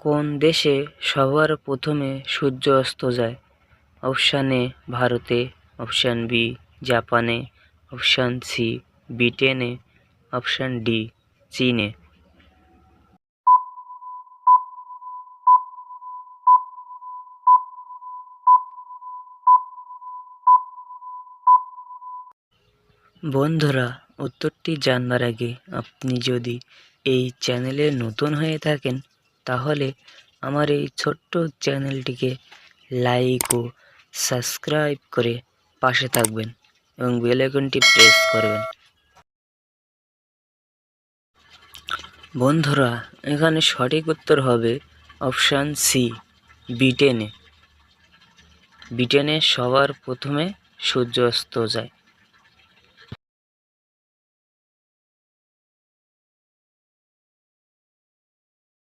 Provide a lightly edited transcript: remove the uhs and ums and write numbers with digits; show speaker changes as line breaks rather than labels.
কোন দেশে সবার প্রথমে সূর্য অস্ত যায়? অপশান এ ভারতে, অপশান বি জাপানে, অপশান সি ব্রিটেনে, অপশান ডি চীনে। বন্ধুরা, উত্তরটি জানবার আগে আপনি যদি এই চ্যানেলে নতুন হয়ে থাকেন তাহলে আমার এই ছোট্ট চ্যানেলটিকে লাইক ও সাবস্ক্রাইব করে পাশে থাকবেন এবং বেল আইকনটি প্রেস করবেন। বন্ধুরা, এখানে সঠিক উত্তর হবে অপশান সি ব্রিটেনে। ব্রিটেনে সবার প্রথমে সূর্য অস্ত যায়।